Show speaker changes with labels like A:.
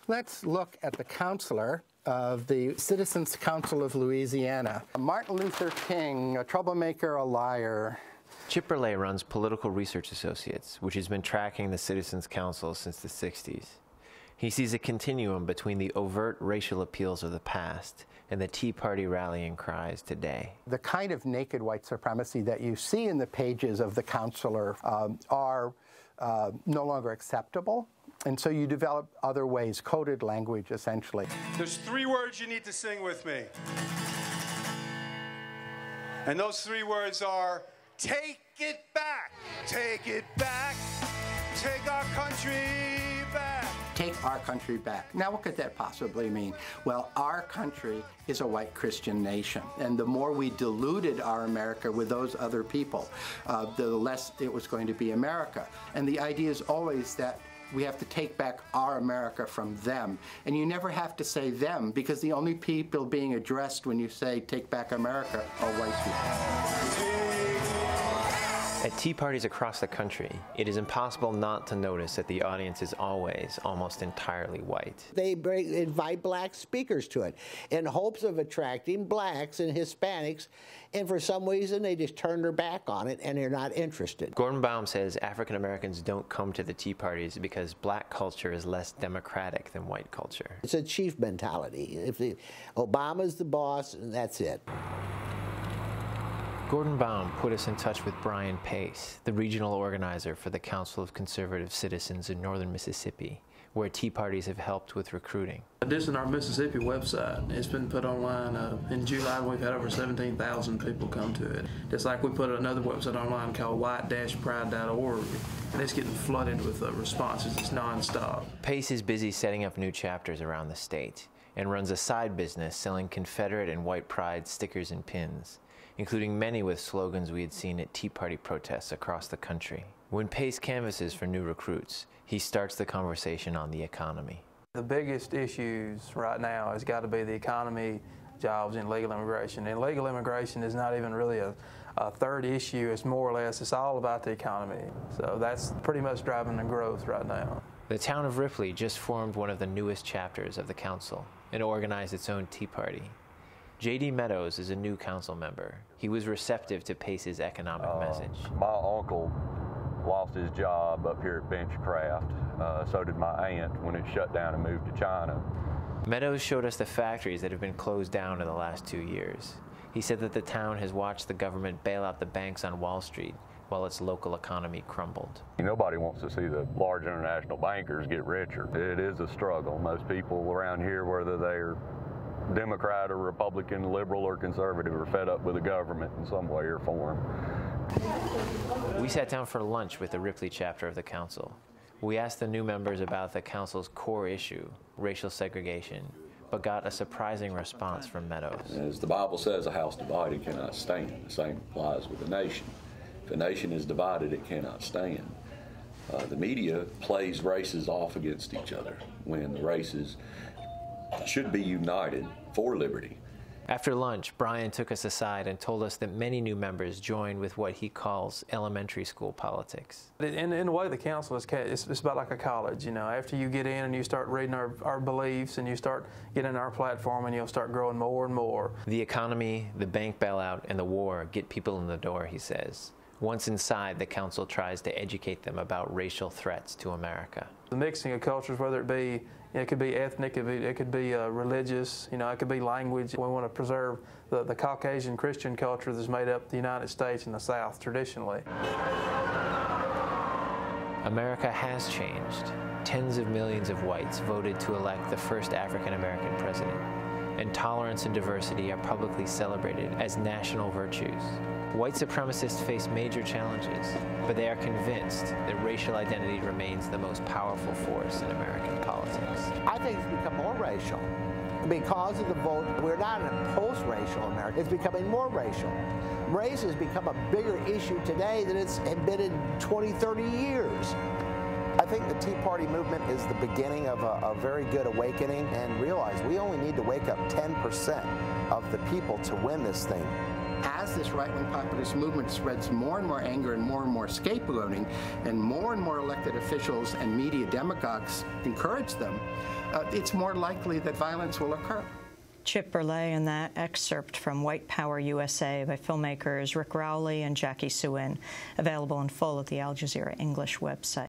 A: Let's look at the counselor of the Citizens Council of Louisiana. Martin Luther King, a troublemaker, a liar.
B: Chip Burley runs Political Research Associates, which has been tracking the Citizens Council since the 60s. He sees a continuum between the overt racial appeals of the past and the Tea Party rallying cries today.
A: The kind of naked white supremacy that you see in the pages of the counselor are no longer acceptable. And so you develop other ways, coded language, essentially.
C: There's 3 words you need to sing with me. And those 3 words are, take it back, take it back, take our country back.
A: Take our country back. Now, what could that possibly mean? Well, our country is a white Christian nation, and the more we diluted our America with those other people, the less it was going to be America. And the idea is always that we have to take back our America from them. And you never have to say them, because the only people being addressed when you say take back America are white people.
B: At tea parties across the country, it is impossible not to notice that the audience is always almost entirely white.
D: They invite black speakers to it in hopes of attracting blacks and Hispanics, and for some reason they just turn their back on it and they're not interested.
B: Gordon Baum says African Americans don't come to the tea parties because black culture is less democratic than white culture.
D: It's a chief mentality. If Obama's the boss, that's it.
B: Gordon Baum put us in touch with Brian Pace, the regional organizer for the Council of Conservative Citizens in northern Mississippi, where tea parties have helped with recruiting.
E: This is our Mississippi website. It's been put online in July. We've had over 17,000 people come to it. Just like we put another website online called white-pride.org, and it's getting flooded with responses. It's nonstop.
B: Pace is busy setting up new chapters around the state and runs a side business selling Confederate and white pride stickers and pins, including many with slogans we had seen at Tea Party protests across the country. When Pace canvasses for new recruits, he starts the conversation on the economy.
E: The biggest issues right now has got to be the economy, jobs, and legal immigration. And legal immigration is not even really a third issue. It's more or less, it's all about the economy. So that's pretty much driving the growth right now.
B: The town of Ripley just formed one of the newest chapters of the council and organized its own Tea Party. J.D. Meadows is a new council member. He was receptive to Pace's economic message.
F: My uncle lost his job up here at Benchcraft. So did my aunt when it shut down and moved to China.
B: Meadows showed us the factories that have been closed down in the last 2 years. He said that the town has watched the government bail out the banks on Wall Street while its local economy crumbled.
F: Nobody wants to see the large international bankers get richer. It is a struggle. Most people around here, whether they're Democrat or Republican, liberal or conservative, are fed up with the government in some way or form.
B: We sat down for lunch with the Ripley chapter of the council. We asked the new members about the council's core issue, racial segregation, but got a surprising response from Meadows.
G: As the Bible says, a house divided cannot stand. The same applies with a nation. If a nation is divided, it cannot stand. The media plays races off against each other when the races should be united for liberty.
B: After lunch, Brian took us aside and told us that many new members joined with what he calls elementary school politics.
E: In a way, the council it's about like a college. You know, after you get in and you start reading our beliefs and you start getting our platform, and you'll start growing more and more.
B: The economy, the bank bailout, and the war get people in the door, he says. Once inside, the council tries to educate them about racial threats to America.
E: The mixing of cultures, whether it be, it could be ethnic, it could be religious, it could be language. We want to preserve the Caucasian Christian culture that's made up the United States and the South traditionally.
B: America has changed. Tens of millions of whites voted to elect the first African American president, and tolerance and diversity are publicly celebrated as national virtues. White supremacists face major challenges, but they are convinced that racial identity remains the most powerful force in American politics.
D: I think it's become more racial. Because of the vote, we're not in a post-racial America. It's becoming more racial. Race has become a bigger issue today than it's been in 20, 30 years.
H: I think the Tea Party movement is the beginning of a very good awakening, and realize we only need to wake up 10% of the people to win this thing.
A: as this right-wing populist movement spreads more and more anger and more scapegoating, and more elected officials and media demagogues encourage them, it's more likely that violence will occur.
I: Chip Burley in that excerpt from White Power USA by filmmakers Rowley and Jacquie Soohen, available in full at the Al Jazeera English website.